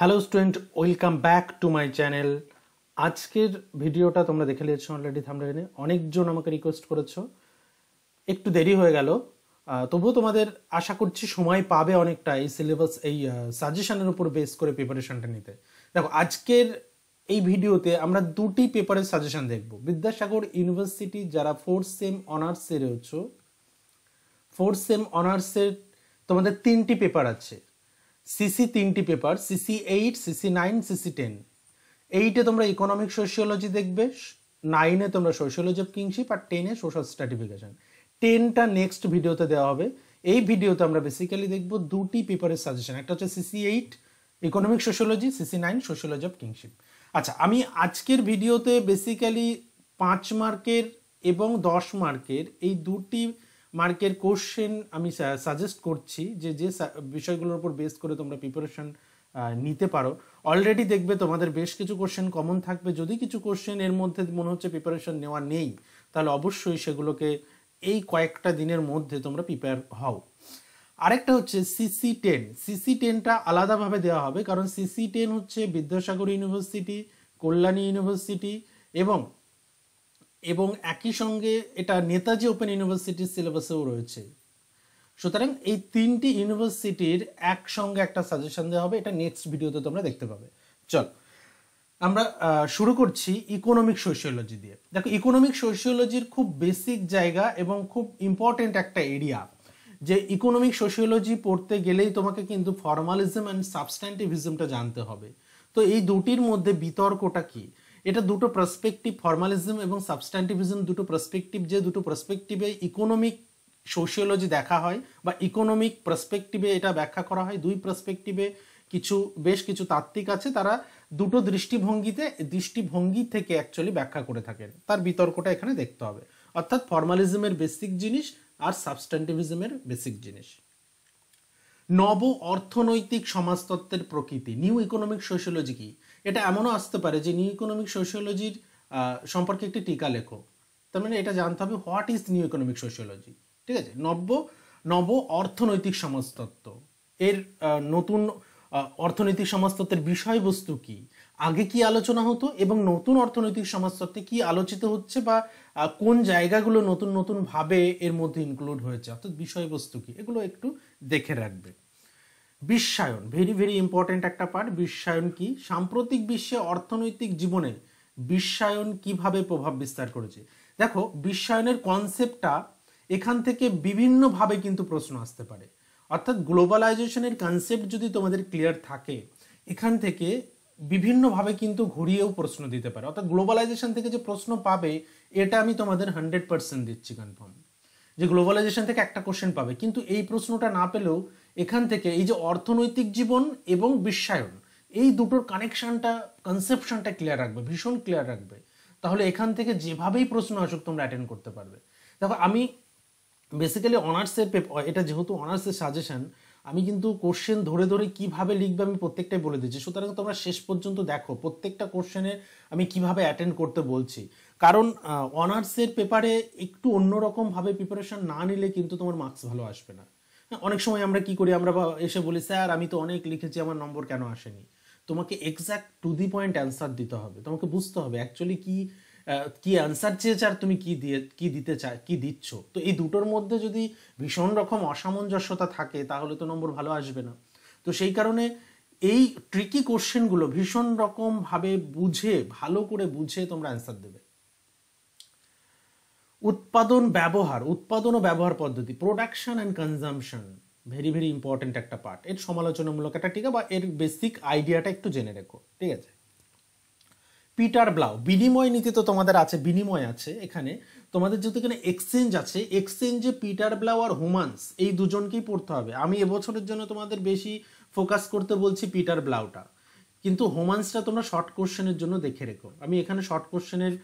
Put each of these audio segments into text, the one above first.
Hello student, welcome back to my channel. আজকের ভিডিওটা তোমরা দেখে নিয়েছো অলরেডি থাম্বনেইলে। অনেকজন আমাকে রিকোয়েস্ট করেছো, একটু দেরি হয়ে গেল, তবুও তোমাদের আশা করছি সময় পাবে অনেকটা এই সিলেবাস, এই সাজেশনের উপর বেস করে প্রিপারেশনটা নিতে। দেখো, আজকের এই ভিডিওতে আমরা দুটি পেপারের সাজেশন দেখব। বিদ্যাসাগর ইউনিভার্সিটি যারা ফোর্থ সেম অনার্সে রয়েছো, ফোর্থ সেম অনার্সের তোমাদের তিনটি পেপার আছে। সিসি তিনটি পেপার, CC-8, CC-9, CC-10। 8-এ তোমরা ইকোনমিক সোশিওলজি দেখবে, 9-এ তোমরা সোশিওলজি অফ কিংশিপ, আর 10-এ সোশ্যাল স্ট্র্যাটিফিকেশন। 10টা নেক্সট ভিডিওতে দেওয়া হবে। এই ভিডিওতে আমরা বেসিক্যালি দেখব দুটি পেপারের সাজেশন। একটা হচ্ছে CC-8 economic sociology, CC-9 sociology of kingship. আচ্ছা, আমি আজকের ভিডিওতে বেসিক্যালি 5 মার্কের এবং 10 মার্কের এই দুটি মার্কের কোশ্চেন আমি সাজেস্ট করছি, যে যে বিষয়গুলোর উপর বেস করে তোমরা প্রিপারেশন নিতে পারো। অলরেডি দেখবে তোমাদের বেশ কিছু কোশ্চেন কমন থাকবে। যদি কিছু কোশ্চেন এর মধ্যে মনে হচ্ছে প্রিপারেশন নেওয়া নেই, তাহলে অবশ্যই সেগুলোকে এই কয়েকটা দিনের মধ্যে তোমরা প্রিপেয়ার হও। আরেকটা হচ্ছে CC-10। CC-10টা আলাদাভাবে দেওয়া হবে, কারণ CC-10 হচ্ছে বিদ্যাসাগর ইউনিভার্সিটি, কল্যাণী ইউনিভার্সিটি এবং একই সঙ্গে এটা নেতাজি ওপেন ইউনিভার্সিটির সিলেবাসেও রয়েছে। সুতরাং এই তিনটি ইউনিভার্সিটির একসঙ্গে একটা সাজেশন দেওয়া হবে। এটা নেক্সট ভিডিওতে তোমরা দেখতে পাবে। চল আমরা শুরু করছি ইকোনমিক সোশিওলজি দিয়ে। দেখো, ইকোনমিক সোশিওলজির খুব বেসিক জায়গা এবং খুব ইম্পর্টেন্ট একটা এরিয়া, যে ইকোনমিক সোশিওলজি পড়তে গেলেই তোমাকে কিন্তু ফর্মালিজম অ্যান্ড সাবস্ট্যান্টিভিজমটা জানতে হবে। তো এই দুটির মধ্যে বিতর্কটা কি? এটা দুটো পার্সপেক্টিভ, ফর্মালিজম এবং সাবস্ট্যান্টিভিজম দুটো পার্সপেক্টিভ, যে দুটো পার্সপেক্টিভে ইকোনমিক সোশিওলজি দেখা হয় বা ইকোনমিক পার্সপেক্টিভে এটা ব্যাখ্যা করা হয়। দুই পার্সপেক্টিভে বেশ কিছু তাত্ত্বিক আছে, তারা দুটো দৃষ্টিভঙ্গি থেকে অ্যাকচুয়ালি ব্যাখ্যা করে থাকেন। তার বিতর্কটা এখানে দেখতে হবে। অর্থাৎ ফর্মালিজমের বেসিক জিনিস আর সাবস্ট্যান্টিভিজমের বেসিক জিনিস। নব অর্থনৈতিক সমাজতত্ত্বের প্রকৃতি, নিউ ইকোনমিক সোশিওলজি কি? এটা এমনও আসতে পারে যে নিউ ইকোনমিক সোশিওলজির সম্পর্কে একটি টিকা লেখো। তার মানে এটা জানতে হবে what is new economic sociology. ঠিক আছে, নব অর্থনৈতিক সমাজতত্ত্ব এর নতুন অর্থনৈতিক সমাজতত্ত্বের বিষয়বস্তু কি, আগে কি আলোচনা হতো এবং নতুন অর্থনৈতিক সমাজতত্ত্বে কি আলোচিত হচ্ছে, বা কোন জায়গাগুলো নতুন নতুন ভাবে এর মধ্যে ইনক্লুড হয়েছে, অর্থাৎ বিষয়বস্তু কি, এগুলো একটু দেখে রাখবে। বিশ্বায়ন, ভেরি ভেরি ইম্পর্টেন্ট একটা পার্ট। বিশ্বায়ন কি? সাম্প্রতিক বিশ্বে অর্থনৈতিক জীবনে বিশ্বায়ন কিভাবে প্রভাব বিস্তার করেছে। দেখো, বিশ্বায়নের কনসেপ্টটা এখান থেকে বিভিন্নভাবে কিন্তু প্রশ্ন আসতে পারে। অর্থাৎ গ্লোবালাইজেশনের কনসেপ্ট যদি তোমাদের ক্লিয়ার থাকে, এখান থেকে বিভিন্নভাবে কিন্তু ঘুরিয়েও প্রশ্ন দিতে পারে। অর্থাৎ গ্লোবালাইজেশন থেকে যে প্রশ্ন পাবে, এটা আমি তোমাদের 100% দিচ্ছি কনফার্ম, যে গ্লোবালাইজেশন থেকে একটা কোশ্চেন পাবে। কিন্তু এই প্রশ্নটা না পেলেও এখান থেকে এই যে অর্থনৈতিক জীবন এবং বিশ্বায়ন, এই দুটোর কানেকশনটা, কনসেপশনটা ক্লিয়ার রাখবে, ভীষণ ক্লিয়ার রাখবে। তাহলে এখান থেকে যেভাবেই প্রশ্ন আসুক তোমরা অ্যাটেন্ড করতে পারবে। দেখো, আমি বেসিক্যালি অনার্সের পেপার, এটা যেহেতু অনার্সের সাজেশন, আমি কিন্তু কোশ্চেন ধরে ধরে কিভাবে লিখবে আমি প্রত্যেকটাই বলে দিচ্ছি। সুতরাং তোমরা শেষ পর্যন্ত দেখো প্রত্যেকটা কোশ্চেনের আমি কিভাবে অ্যাটেন্ড করতে বলছি। কারণ অনার্সের পেপারে একটু অন্যরকমভাবে প্রিপারেশন না নিলে কিন্তু তোমার মার্কস ভালো আসবে না। অনেক সময় আমরা কি করি, আমরা এসে বলি স্যার আমি তো অনেক লিখেছি, আমার নম্বর কেন আসেনি? তোমাকে exact to the point answer দিতে হবে। তোমাকে বুঝতে হবে অ্যাকচুয়ালি কি অ্যান্সার চেয়েছে আর তুমি কি দিতে চাই, কি দিচ্ছ। তো এই দুটোর মধ্যে যদি ভীষণ রকম অসামঞ্জস্যতা থাকে, তাহলে তো নম্বর ভালো আসবে না। তো সেই কারণে এই ট্রিকি কোশ্চেনগুলো ভীষণ রকম ভাবে ভালো করে বুঝে তোমরা অ্যান্সার দেবে। উৎপাদন ও ব্যবহার পদ্ধতি, production and consumption, very very important একটা পার্ট। এর সমালোচনামূলক একটা টিকা বা এর বেসিক আইডিয়াটা একটু জেনে রেখো। ঠিক আছে, পিটার ব্লাউ, বিনিময় নীতি তো তোমাদের আছে, বিনিময় আছে এখানে তোমাদের, যেহেতু এখানে এক্সচেঞ্জ আছে, এক্সচেঞ্জে পিটার ব্লাউ আর হুমান্স এই দুজনকেই পড়তে হবে। আমি এবছরের জন্য তোমাদের বেশি ফোকাস করতে বলছি পিটার ব্লাউটা, কিন্তু হোমান্সটা তোমরা শর্ট কোশ্চেনের জন্য দেখে রেখো। আমি এখানে শর্ট কোশ্চেনের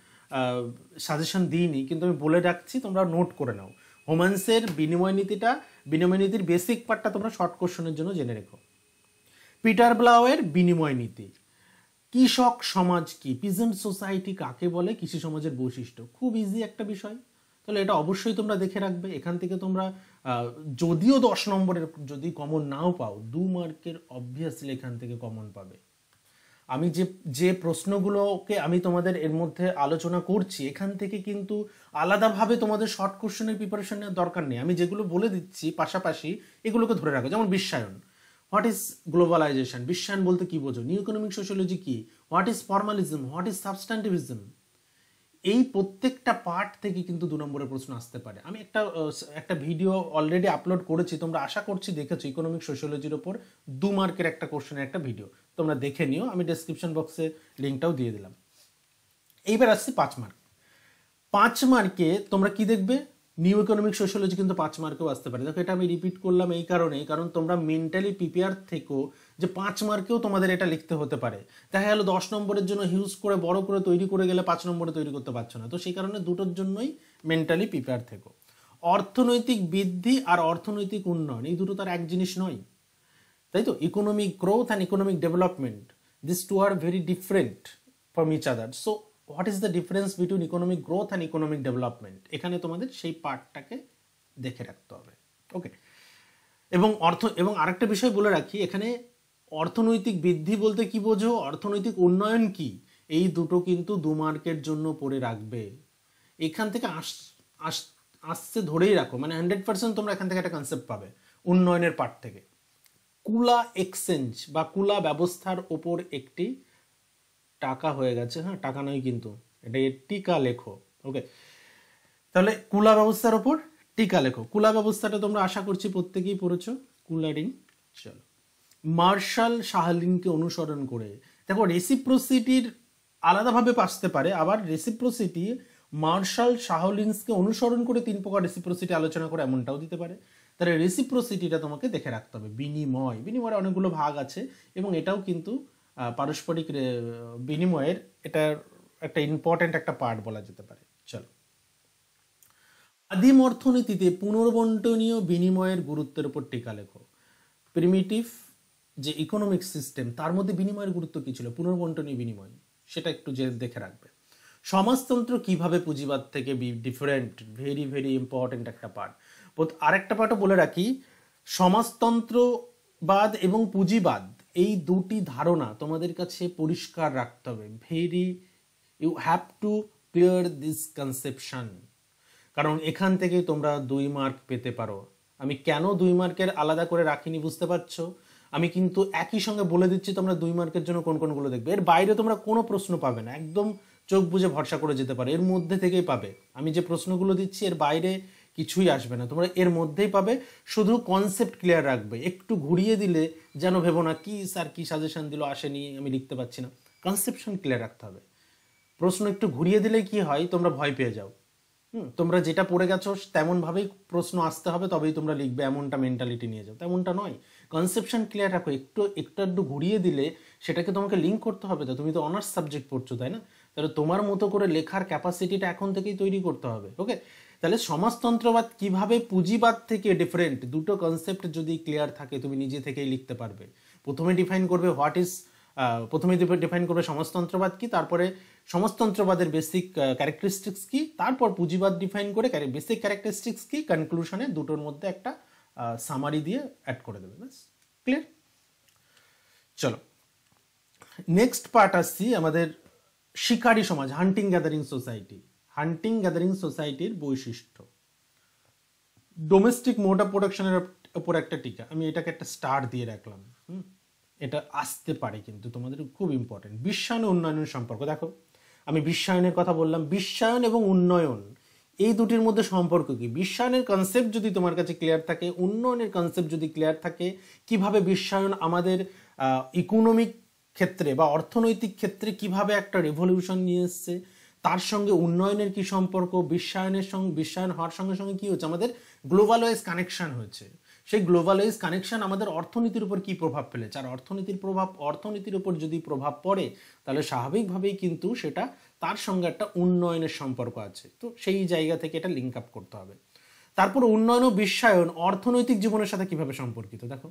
সাজেশন দিইনি, কিন্তু আমি বলে রাখছি, তোমরা নোট করে নাও। হোমান্সের বিনিময় নীতির বেসিক পার্টটা তোমরা শর্ট কোশ্চেনের জন্য জেনে রেখো। পিটার ব্লাউয়ের বিনিময় নীতি। কৃষক সমাজ কি, পিজেন্ট সোসাইটি কাকে বলে, কৃষি সমাজের বৈশিষ্ট্য, খুব ইজি একটা বিষয়। তো তাহলে এটা অবশ্যই তোমরা দেখে রাখবে। এখান থেকে তোমরা যদিও 10 নম্বরের যদি কমন নাও পাও, 2 মার্কের অবভিয়াসলি এখান থেকে কমন পাবে। আমি যে প্রশ্নগুলোকে আমি তোমাদের এর মধ্যে আলোচনা করছি, এখান থেকে কিন্তু আলাদাভাবে তোমাদের শর্ট কোশ্চেনের প্রিপারেশন নেওয়ার দরকার নেই। আমি যেগুলো বলে দিচ্ছি পাশাপাশি এগুলোকে ধরে রাখো। যেমন বিশ্বায়ন, হোয়াট ইজ গ্লোবালাইজেশন, বিশ্বায়ন বলতে কি বোঝো, নিউ ইকোনমিক সোশিওলজি কি, what is formalism, what is substantivism, এই প্রত্যেকটা পার্ট থেকে কিন্তু 2 নম্বরের প্রশ্ন আসতে পারে। আমি একটা ভিডিও অলরেডি আপলোড করেছি, তোমরা আশা করছি দেখেছো, ইকোনমিক সোশিওলজির ওপর 2 মার্কের একটা কোশ্চেনের একটা ভিডিও, তোমরা দেখে নিও, আমি ডেসক্রিপশন বক্সে লিঙ্কটাও দিয়ে দিলাম। এইবার আসছি 5 মার্ক। 5 মার্কে তোমরা কি দেখবে, নিউ ইকোনমিক সোশিওলজি কিন্তু 5 মার্কেও আসতে পারে। দেখো এটা আমি রিপিট করলাম এই কারণে, কারণ তোমরা মেন্টালি প্রিপেয়ার থেকো যে 5 মার্কেও তোমাদের এটা লিখতে হতে পারে। দেখা গেল 10 নম্বরের জন্য হিউজ করে বড় করে তৈরি করে গেলে 5 নম্বরে তৈরি করতে পারছো না। তো সেই কারণে দুটোর জন্যই মেন্টালি প্রিপেয়ার থেকো। অর্থনৈতিক বৃদ্ধি আর অর্থনৈতিক উন্নয়ন এই দুটো তার এক জিনিস নয়, তাই তো? Economic growth and economic development, this two are very different from each other. So what is the difference between economic growth and economic development, এখানে তোমাদের সেই পার্টটাকে দেখে রাখতে হবে। ওকে, এবং আরেকটা বিষয় বলে রাখি, এখানে অর্থনৈতিক বৃদ্ধি বলতে কি বোঝো, অর্থনৈতিক উন্নয়ন কি, এই দুটো কিন্তু 2 মার্কের জন্য পড়ে রাখবে। এখান থেকে আসছে ধরেই রাখো, মানে 100% তোমরা এখান থেকে একটা কনসেপ্ট পাবে উন্নয়নের পার্ট থেকে। কুলা এক্সচেঞ্জ বা কুলা ব্যবস্থার ওপর একটি টাকা হয়ে গেছে, হ্যাঁ টাকা নয় কিন্তু, এটা টিকা লেখো। ওকে, তাহলে কুলা ব্যবস্থার ওপর টিকা লেখো। কুলা ব্যবস্থাটা তোমরা আশা করছি প্রত্যেকেই পড়েছো, কুলারিং। চলো, মার্শাল সাহালিনকে অনুসরণ করে, দেখো রেসিপ্রোসিটির আলাদাভাবে আসতে পারে, আবার রেসিপ্রোসিটি মার্শাল সাহালিনসকে অনুসরণ করে 3 প্রকার রেসিপ্রোসিটি আলোচনা করে এমনটাও দিতে পারে। তাহলে রেসিপ্রোসিটিটা তোমাকে দেখে রাখতে হবে। বিনিময়ের অনেকগুলো ভাগ আছে এবং এটাও কিন্তু পারস্পরিক বিনিময়ের এটার একটা ইম্পর্টেন্ট একটা পার্ট বলা যেতে পারে। চলো, আদিম অর্থনীতিতে পুনর্বন্টনীয় বিনিময়ের গুরুত্বের উপর টিকা লেখো। প্রিমিটিভ যে ইকোনমিক সিস্টেম, তার মধ্যে বিনিময়ের গুরুত্ব কি ছিল, পুনর্বন্টনীয় বিনিময়, সেটা একটু দেখে রাখবে। সমাজতন্ত্র কিভাবে পুঁজিবাদ থেকে ডিফারেন্ট, ভেরি ভেরি ইম্পর্টেন্ট একটা পার্ট। আরেকটা পার্টও বলে রাখি, সমাজতন্ত্রবাদ এবং পুঁজিবাদ এই দুটি ধারণা তোমাদের কাছে পরিষ্কার রাখতে হবে। You have to clear this conception, কারণ এখান থেকে তোমরা 2 মার্ক পেতে পারো। আমি কেন 2 মার্কের আলাদা করে রাখিনি বুঝতে পারছো? আমি কিন্তু একই সঙ্গে বলে দিচ্ছি তোমরা 2 মার্কের জন্য কোন কোনগুলো দেখবে। এর বাইরে তোমরা কোনো প্রশ্ন পাবে না, একদম চোখ বুজে ভরসা করে যেতে পারো, এর মধ্যে থেকেই পাবে। আমি যে প্রশ্নগুলো দিচ্ছি এর বাইরে কিছুই আসবে না, তোমরা এর মধ্যেই পাবে। শুধু কনসেপ্ট ক্লিয়ার রাখবে, একটু ঘুরিয়ে দিলে যেন ভেবো না কি স্যার কি সাজেশন দিল, আসেনি, আমি লিখতে পারছি না। কনসেপশন ক্লিয়ার রাখতে হবে। প্রশ্ন একটু ঘুরিয়ে দিলে কি হয়, তোমরা ভয় পেয়ে যাও। তোমরা যেটা পড়ে গেছো তেমনভাবেই প্রশ্ন আসতে হবে, তবেই তোমরা লিখবে, এমনটা মেন্টালিটি নিয়ে যাও, তেমনটা নয়। কনসেপশন ক্লিয়ার রাখো, একটু ঘুরিয়ে দিলে সেটাকে তোমাকে লিঙ্ক করতে হবে। তো তুমি তো অনার্স সাবজেক্ট পড়ছো, তাই না? তাহলে তোমার মতো করে লেখার ক্যাপাসিটিটা এখন থেকেই তৈরি করতে হবে। ওকে, তাহলে সমাজতন্ত্রবাদ কিভাবে পুঁজিবাদ থেকে ডিফারেন্ট, দুটো কনসেপ্ট যদি ক্লিয়ার থাকে তুমি নিজে থেকেই লিখতে পারবে। প্রথমে ডিফাইন করবে প্রথমে ডিফাইন করবে সমাজতন্ত্রবাদ কি, তারপরে সমাজতন্ত্রবাদের বেসিক ক্যারেক্টারিস্টিক্স কি, তারপর পুঁজিবাদ ডিফাইন করে বেসিক ক্যারেক্টারিস্টিক্স কি, কনক্লুশনে দুটোর মধ্যে একটা সামারি দিয়ে অ্যাড করে দেবে। ব্যাস, ক্লিয়ার। চলো, নেক্সট পার্ট আসছি আমাদের শিকারী সমাজ, হান্টিং গ্যাদারিং সোসাইটি। হান্টিং গ্যাদারিং সোসাইটির বৈশিষ্ট্য, ডোমেস্টিক মোড অফ প্রোডাকশনের উপর একটা টিকা। আমি এটাকে একটা স্টার দিয়ে রাখলাম। এটা আসতে পারে কিন্তু তোমাদের খুব ইম্পর্টেন্ট। বিশ্বায়ন ও উন্নয়নের সম্পর্ক দেখো, আমি বিশ্বায়নের কথা বললাম, বিশ্বায়ন এবং উন্নয়ন এই দুটির মধ্যে সম্পর্ক কি? বিশ্বায়নের কনসেপ্ট যদি তোমার কাছে ক্লিয়ার থাকে, উন্নয়নের কনসেপ্ট যদি ক্লিয়ার থাকে, কিভাবে বিশ্বায়ন আমাদের ইকোনমিক ক্ষেত্রে বা অর্থনৈতিক ক্ষেত্রে কিভাবে একটা রেভলিউশন নিয়ে এসছে, তার সঙ্গে উন্নয়নের কি সম্পর্ক, বিশ্বায়ন হওয়ার সঙ্গে সঙ্গে কি হচ্ছে, আমাদের গ্লোবালাইজ কানেকশন হয়েছে। সেই গ্লোবালাইজ কানেকশন আমাদের অর্থনীতির উপর কি প্রভাব ফেলেছে, আর অর্থনীতির উপর যদি প্রভাব পড়ে তাহলে স্বাভাবিকভাবেই কিন্তু সেটা তার সঙ্গে একটা উন্নয়নের সম্পর্ক আছে। তো সেই জায়গা থেকে এটা লিঙ্ক আপ করতে হবে। তারপর উন্নয়ন ও বিশ্বায়ন অর্থনৈতিক জীবনের সাথে কিভাবে সম্পর্কিত, দেখো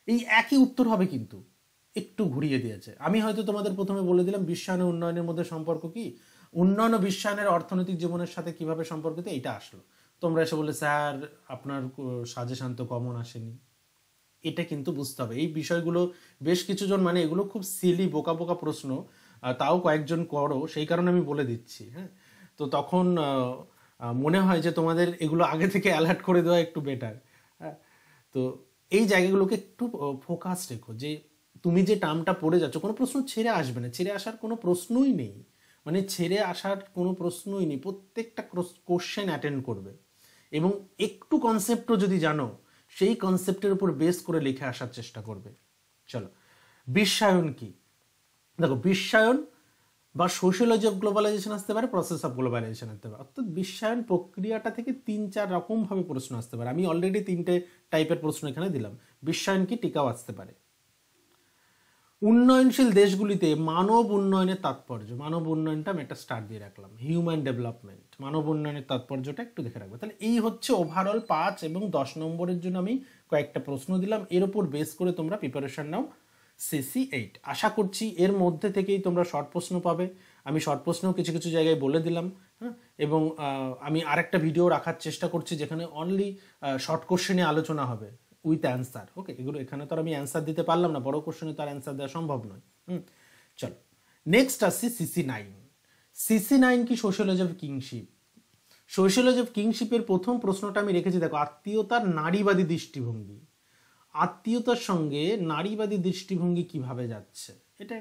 এই একই উত্তর হবে কিন্তু একটু ঘুরিয়ে দিয়েছে। আমি হয়তো তোমাদের প্রথমে বলে দিলাম বিশ্বায়ন ও উন্নয়নের মধ্যে সম্পর্ক কি, উন্নয়ন ও বিশ্বায়নের অর্থনৈতিক জীবনের সাথে কিভাবে সম্পর্কিত এটা আসলো। তোমরা এসে বলে স্যার আপনার সাজেশন তো কমন আসেনি, এটা কিন্তু বুঝতে হবে। এই বিষয়গুলো বেশ কিছুজন মানে এগুলো খুব সিলি বোকা বোকা প্রশ্ন, তাও কয়েকজন করো, সেই কারণে আমি বলে দিচ্ছি। হ্যাঁ, তো তখন মনে হয় যে তোমাদের এগুলো আগে থেকে অ্যালার্ট করে দেওয়া একটু বেটার। হ্যাঁ, তো এই জায়গাগুলোকে একটু ফোকাস রেখো, যে তুমি যে টার্মটা পড়ে যাচ্ছ কোনো প্রশ্ন ছেড়ে আসবে না, ছেড়ে আসার কোনো প্রশ্নই নেই, মানে ছেড়ে আসার কোনো প্রশ্নই নেই, প্রত্যেকটা কোশ্চেন অ্যাটেন্ড করবে এবং একটু কনসেপ্টও যদি জানো সেই কনসেপ্টের উপর বেস করে লিখে আসার চেষ্টা করবে। চলো, বিশ্বায়ন কি? দেখো, বিশ্বায়ন বা সোশিওলজি অফ গ্লোবালাইজেশন আসতে পারে, প্রসেস অফ গ্লোবালাইজেশন আসতে পারে। অর্থাৎ বিশ্বায়ন প্রক্রিয়াটা থেকে 3-4 রকমভাবে প্রশ্ন আসতে পারে। আমি অলরেডি 3টে টাইপের প্রশ্ন এখানে দিলাম। বিশ্বায়ন কি টিকাও আসতে পারে। উন্নয়নশীল দেশগুলিতে মানব উন্নয়নের তাৎপর্য, মানব উন্নয়নটা আমি একটা স্টার দিয়ে রাখলাম, হিউম্যান ডেভেলপমেন্ট, মানব উন্নয়নের তাৎপর্যটা একটু দেখে রাখবে। তাহলে এই হচ্ছে ওভারঅল 5 এবং 10 নম্বরের জন্য আমি কয়েকটা প্রশ্ন দিলাম, এর উপর বেস করে তোমরা প্রিপারেশন নাও CC-8। আশা করছি এর মধ্যে থেকেই তোমরা শর্ট প্রশ্ন পাবে। আমি শর্ট প্রশ্নও কিছু কিছু জায়গায় বলে দিলাম। হ্যাঁ, এবং আমি আরেকটা ভিডিও রাখার চেষ্টা করছি যেখানে অনলি শর্ট কোশ্চেনে আলোচনা হবে উইথ অ্যান্সার। ওকে, এগুলো এখানে তো আমি অ্যান্সার দিতে পারলাম না, বড় কোশ্চেনে তার অ্যান্সার দেওয়া সম্ভব নয়। চলো, নেক্সট আসছি CC-9। CC-9 কি? Sociology of kinship. Sociology of কিংশিপের প্রথম প্রশ্নটা আমি রেখেছি, দেখো, আত্মীয়তার নারীবাদী দৃষ্টিভঙ্গি। আত্মীয়তার সঙ্গে নারীবাদী দৃষ্টিভঙ্গি কিভাবে যাচ্ছে, এটা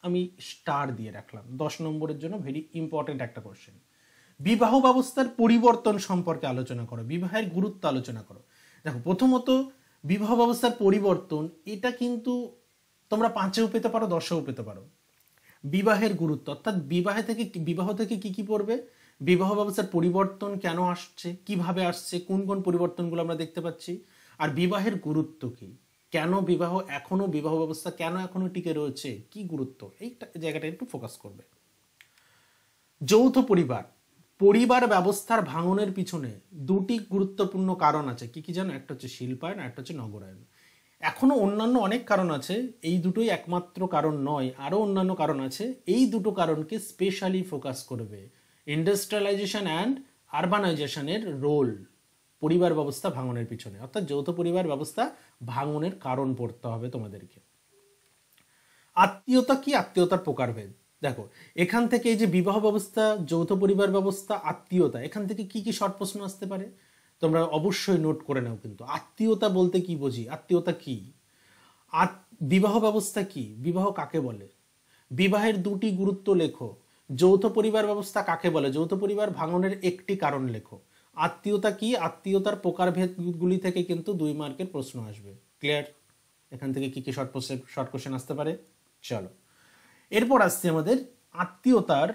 আমি স্টার দিয়ে রাখলাম। 10 নম্বরের জন্য ভেরি ইম্পর্টেন্ট একটা কোশ্চেন। বিবাহ ব্যবস্থার পরিবর্তন সম্পর্কে আলোচনা করো, বিবাহের গুরুত্ব আলোচনা করো। দেখো, প্রথমত বিবাহ ব্যবস্থার পরিবর্তন, এটা কিন্তু তোমরা 5-এও পেতে পারো, 10-এও পেতে পারো। বিবাহের গুরুত্ব অর্থাৎ বিবাহ থেকে কি কি পড়বে, বিবাহ ব্যবস্থার পরিবর্তন কেন আসছে, কিভাবে আসছে, কোন কোন পরিবর্তনগুলো আমরা দেখতে পাচ্ছি, আর বিবাহের গুরুত্ব কি, কেন বিবাহ এখনো, বিবাহ ব্যবস্থা কেন এখনো টিকে রয়েছে, কি গুরুত্ব, এই জায়গাটা একটু ফোকাস করবে। যৌথ পরিবার, পরিবার ব্যবস্থার ভাঙনের পিছনে 2টি গুরুত্বপূর্ণ কারণ আছে। কি কি জানো? একটা হচ্ছে শিল্পায়ন, একটা হচ্ছে নগরায়ন। এখনো অন্যান্য অনেক কারণ আছে, এই দুটোই একমাত্র কারণ নয়, আরও অন্যান্য কারণ আছে। এই দুটো কারণকে স্পেশালি ফোকাস করবে। ইন্ডাস্ট্রিয়ালাইজেশন অ্যান্ড আরবানাইজেশনের রোল পরিবার ব্যবস্থা ভাঙনের পিছনে, অর্থাৎ যৌথ পরিবার ব্যবস্থা ভাঙনের কারণ পড়তে হবে তোমাদেরকে। আত্মীয়তা কি? আত্মীয়তার প্রকারভেদ। দেখো, এখান থেকে এই যে বিবাহ ব্যবস্থা, যৌথ পরিবার ব্যবস্থা, আত্মীয়তা, এখান থেকে কি কি শর্ট প্রশ্ন আসতে পারে তোমরা অবশ্যই নোট করে নাও। কিন্তু আত্মীয়তা বলতে কি বুঝি, আত্মীয়তা কি, বিবাহ ব্যবস্থা কি, বিবাহ কাকে বলে, বিবাহের 2টি গুরুত্ব লেখো, যৌথ পরিবার ব্যবস্থা কাকে বলে, যৌথ পরিবার ভাঙনের একটি কারণ লেখো, আত্মীয়তা কি, আত্মীয়তার প্রকারভেদগুলি থেকে কিন্তু 2 মার্কের প্রশ্ন আসবে। ক্লিয়ার? এখান থেকে কি কি শর্ট কোশ্চেন আসতে পারে। চলো, এরপর আসছে আমাদের আত্মীয়তার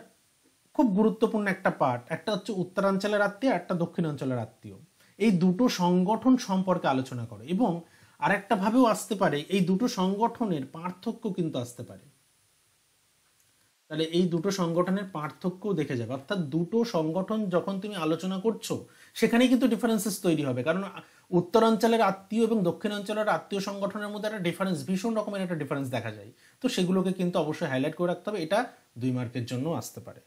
খুব গুরুত্বপূর্ণ একটা পার্ট, একটা হচ্ছে উত্তরাঞ্চলের আত্মীয়, একটা দক্ষিণাঞ্চলের আত্মীয়। এই দুটো সংগঠন সম্পর্কে আলোচনা করো, এবং আরেকটা ভাবেও আসতে পারে এই দুটো সংগঠনের পার্থক্য কিন্তু আসতে পারে। তাহলে এই দুটো সংগঠনের পার্থক্য দেখে যাবে, অর্থাৎ দুটো সংগঠন যখন তুমি আলোচনা করছো সেখানেই কিন্তু ডিফারেন্সেস তৈরি হবে। কারণ উত্তরাঞ্চলের আত্মীয় এবং দক্ষিণাঞ্চলের আত্মীয় সংগঠনের মধ্যে একটা ডিফারেন্স, ভীষণ রকমের একটা ডিফারেন্স দেখা যায়। তো সেগুলোকে কিন্তু অবশ্যই হাইলাইট করে রাখতে হবে, এটা 2 মার্কের জন্য আসতে পারে।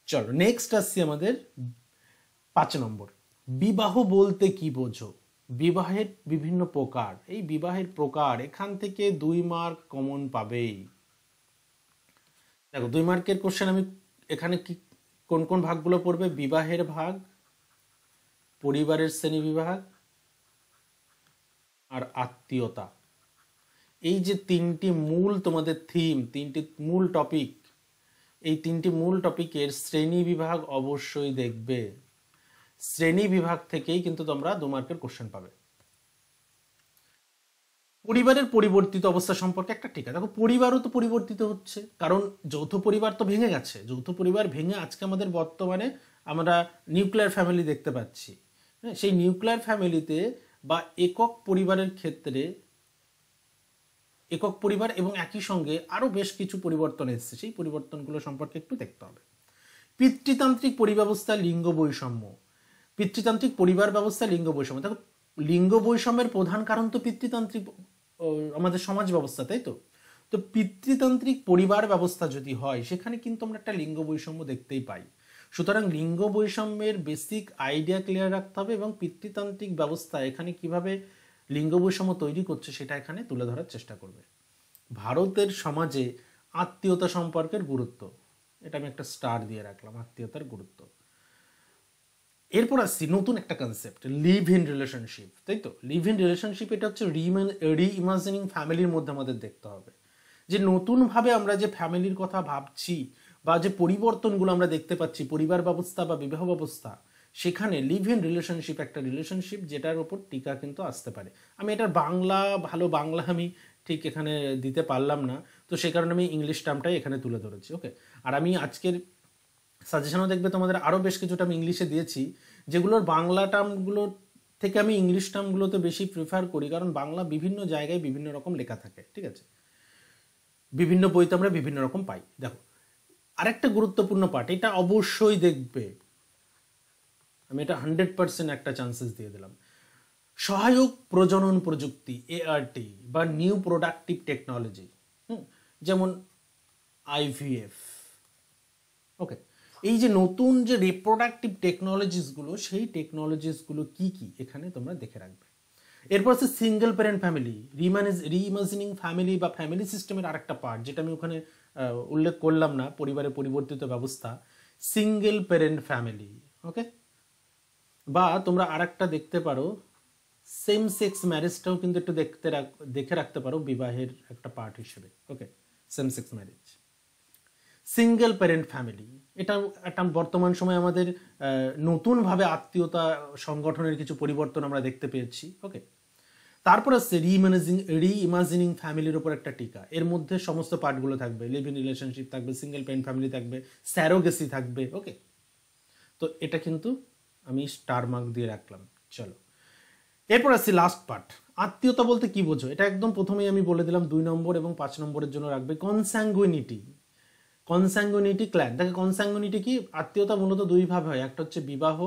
চলো, নেক্সট আসছি আমাদের 5 নম্বর। বিবাহ বলতে কি বোঝো? বিবাহের বিভিন্ন প্রকার, এই বিবাহের প্রকার এখান থেকে 2 মার্ক কমন পাবেই। দেখো, 2 মার্কের কোশ্চেন আমি এখানে কি কোন কোন ভাগগুলো পড়বে, বিবাহের ভাগ, পরিবারের শ্রেণী বিভাগ, আর আত্মীয়তা। এই যে 3টি মূল তোমাদের থিম, 3টি মূল টপিক, এই 3টি মূল টপিকের শ্রেণী বিভাগ অবশ্যই দেখবে। শ্রেণী বিভাগ থেকেই কিন্তু তোমরা 2 মার্কের কোশ্চেন পাবে। পরিবারের পরিবর্তিত অবস্থা সম্পর্কে একটা টিকা। দেখো, পরিবারও তো পরিবর্তিত হচ্ছে, কারণ যৌথ পরিবার তো ভেঙে গেছে। যৌথ পরিবার ভেঙে আজকে আমাদের বর্তমানে আমরা নিউক্লিয়ার ফ্যামিলি দেখতে পাচ্ছি। হ্যাঁ, সেই নিউক্লিয়ার ফ্যামিলিতে বা একক পরিবারের ক্ষেত্রে একক পরিবার এবং একই সঙ্গে আরও বেশ কিছু পরিবর্তন এসেছে, সেই পরিবর্তনগুলো সম্পর্কে একটু দেখতে হবে। পিতৃতান্ত্রিক পরিব্যবস্থা, লিঙ্গ বৈষম্য। পিতৃতান্ত্রিক পরিবার ব্যবস্থা, লিঙ্গ বৈষম্য। দেখো, লিঙ্গ বৈষম্যের প্রধান কারণ তো পিতৃতান্ত্রিক আমাদের সমাজ ব্যবস্থা, তাই তো? তো পিতৃতান্ত্রিক পরিবার ব্যবস্থা যদি হয় সেখানে কিন্তু আমরা একটা লিঙ্গ বৈষম্য দেখতেই পাই। সুতরাং লিঙ্গ বৈষম্যের বেসিক আইডিয়া ক্লিয়ার রাখতে হবে এবং পিতৃতান্ত্রিক ব্যবস্থা এখানে কিভাবে লিঙ্গ বৈষম্য তৈরি করছে সেটা এখানে তুলে ধরার চেষ্টা করবে। ভারতের সমাজে আত্মীয়তা সম্পর্কের গুরুত্ব, এটা আমি একটা স্টার দিয়ে রাখলাম, আত্মীয়তার গুরুত্ব। এরপর আসছি নতুন একটা কনসেপ্ট, লিভ ইন রিলেশনশিপ, তাই তো? লিভ ইন রিলেশনশিপ এটা হচ্ছে রিইমাজিনিং ফ্যামিলির মধ্যে আমাদের দেখতে হবে, যে নতুনভাবে আমরা যে ফ্যামিলির কথা ভাবছি বা যে পরিবর্তনগুলো আমরা দেখতে পাচ্ছি পরিবার ব্যবস্থা বা বিবাহ ব্যবস্থা, সেখানে লিভ ইন রিলেশনশিপ একটা রিলেশনশিপ যেটার ওপর টিকা কিন্তু আসতে পারে। আমি এটার ভালো বাংলা আমি ঠিক এখানে দিতে পারলাম না, তো সেই কারণে আমি ইংলিশ টার্মটাই এখানে তুলে ধরেছি। ওকে, আর আমি আজকের সাজেশনও দেখবে তোমাদের আরও বেশ কিছুটা আমি ইংলিশে দিয়েছি, যেগুলোর বাংলা টার্মগুলোর থেকে আমি ইংলিশ টার্মগুলোতে বেশি প্রিফার করি, কারণ বাংলা বিভিন্ন জায়গায় বিভিন্ন রকম লেখা থাকে, ঠিক আছে? বিভিন্ন বইতে আমরা বিভিন্ন রকম পাই। দেখো আরেকটা গুরুত্বপূর্ণ পার্ট, এটা অবশ্যই দেখবে, আমি এটা 100% একটা চান্সেস দিয়ে দিলাম, সহায়ক প্রজনন প্রযুক্তি, ART বা নিউ প্রোডাক্টিভ টেকনোলজি, যেমন IVF। ওকে, এই যে নতুন যে রিপ্রোডাক্টিভ টেকনোলজিসগুলো, সেই টেকনোলজিসগুলো কি কি এখানে তোমরা দেখে রাখবে। এরপর আছে সিঙ্গেল প্যারেন্ট ফ্যামিলি, রিইমাজিনিং ফ্যামিলি বা ফ্যামিলি সিস্টেমের আরেকটা পার্ট, যেটা আমি ওখানে উল্লেখ করলাম না, পরিবারের পরিবর্তিত ব্যবস্থা, সিঙ্গেল প্যারেন্ট ফ্যামিলি। ওকে, বা তোমরা আরেকটা দেখতে পারো সেম সেক্স ম্যারেজটাও কিন্তু একটু দেখে রাখতে পারো বিবাহের একটা পার্ট হিসেবে। Okay, same sex marriage, single parent family, এটা একটা বর্তমান সময়ে আমাদের নতুনভাবে আত্মীয়তা সংগঠনের কিছু পরিবর্তন আমরা দেখতে পেয়েছি। ওকে, তারপর আসছে রিইমাজিনিং ফ্যামিলির উপর একটা টিকা, এর মধ্যে সমস্ত পার্টগুলো থাকবে, লিভ ইন রিলেশনশিপ থাকবে, সিঙ্গেল প্যারেন্ট ফ্যামিলি থাকবে, স্যারোগেসি থাকবে। ওকে, তো এটা কিন্তু আমি স্টার মার্ক দিয়ে রাখলাম। চলো এরপর আসছি লাস্ট পার্ট, আত্মীয়তা বলতে কি বোঝো, এটা একদম প্রথমেই আমি বলে দিলাম 2 নম্বর এবং 5 নম্বরের জন্য রাখবে। কনস্যাঙ্গুইনিটি ক্ল্যান, দেখো কনস্যাঙ্গুইনিটি কি, আত্মীয়তা মূলত 2 ভাবে হয়, একটা হচ্ছে বিবাহ,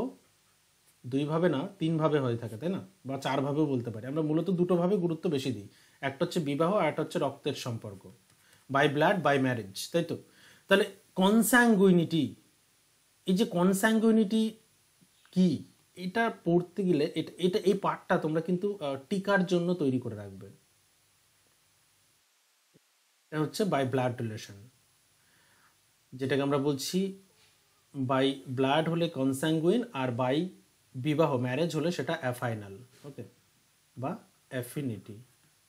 2 ভাবে না 3 ভাবে হয়ে থাকে, তাই না, বা 4 ভাবেও বলতে পারি, আমরা মূলত 2টো ভাবে গুরুত্ব বেশি দিই, একটা হচ্ছে বিবাহ আর একটা হচ্ছে রক্তের সম্পর্ক, বাই ব্লাড বাই ম্যারেজ, তাই তো? তাহলে কনস্যাঙ্গুইনিটি, এই যে কনস্যাঙ্গুইনিটি কি, এটা পড়তে গেলে এটা এই পার্টটা তোমরা কিন্তু টিকার জন্য তৈরি করে রাখবে। এটা হচ্ছে বাই ব্লাড রিলেশন, যেটাকে আমরা বলছি বাই ব্লাড হলে কনস্যাঙ্গুইন, আর বাই বিবাহ ম্যারেজ হলে সেটা অ্যাফাইনাল। ওকে, বা অ্যাফিনিটি,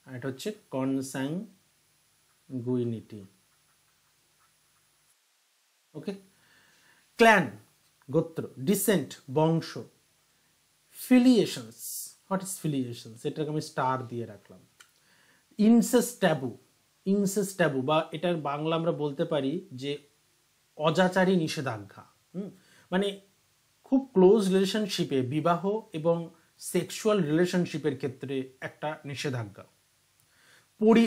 আর এটা হচ্ছে কনস্যাঙ্গুইনিটি। ওকে, ক্ল্যান গোত্র, ডিসেন্ট বংশ, ফিলিয়েশনস, হোয়াট ইজ ফিলিয়েশনস, এটাকে আমি স্টার দিয়ে রাখলাম। ইনসেস্ট ট্যাবু বা এটার বাংলা আমরা বলতে পারি যে অজাচারী নিষেধাজ্ঞা, মানে খুব ক্লোজ রিলেশনশিপে বিবাহ এবং সেক্সুয়াল রিলেশনশিপের ক্ষেত্রে একটা নিষেধাজ্ঞা।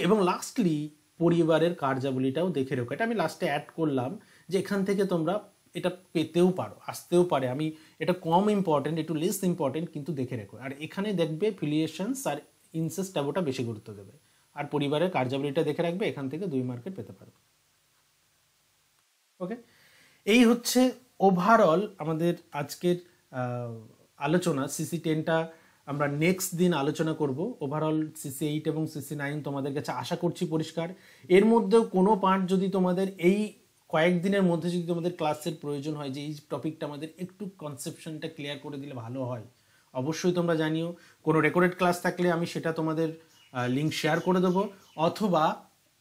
এবং লাস্টলি পরিবারের কার্যাবলীটাও দেখে রেখো, এটা আমি লাস্টে অ্যাড করলাম যে এখান থেকে তোমরা এটা পেতেও পারো, আসতেও পারে, আমি এটা কম ইম্পর্টেন্ট, একটু লেস ইম্পর্টেন্ট, কিন্তু দেখে রেখো। আর এখানে দেখবে ফিলিয়েশনস আর ইনসেস্ট ট্যাবুটা বেশি গুরুত্ব দেবে, আর পরিবারের কার্যাবলীটা দেখে রাখবে, এখান থেকে 2 মার্কের পেতে পারো। ওকে, এই হচ্ছে ওভারঅল আমাদের আজকের আলোচনা। CC-10টা আমরা নেক্সট দিন আলোচনা করব। ওভারঅল CC-8 এবং CC-9 তোমাদের কাছে আশা করছি পরিষ্কার। এর মধ্যেও কোনো পার্ট যদি তোমাদের এই কয়েকদিনের মধ্যে যদি তোমাদের ক্লাসের প্রয়োজন হয়, যে এই টপিকটা আমাদের একটু কনসেপশনটা ক্লিয়ার করে দিলে ভালো হয়, অবশ্যই তোমরা জানিও। কোনো রেকর্ডেড ক্লাস থাকলে আমি সেটা তোমাদের লিঙ্ক শেয়ার করে দেবো, অথবা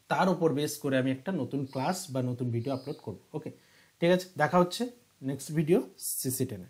তার উপর বেস করে আমি একটা নতুন ক্লাস বা নতুন ভিডিও আপলোড করব। ওকে, ঠিক আছে, দেখা হচ্ছে নেক্সট ভিডিও CC-10-এ।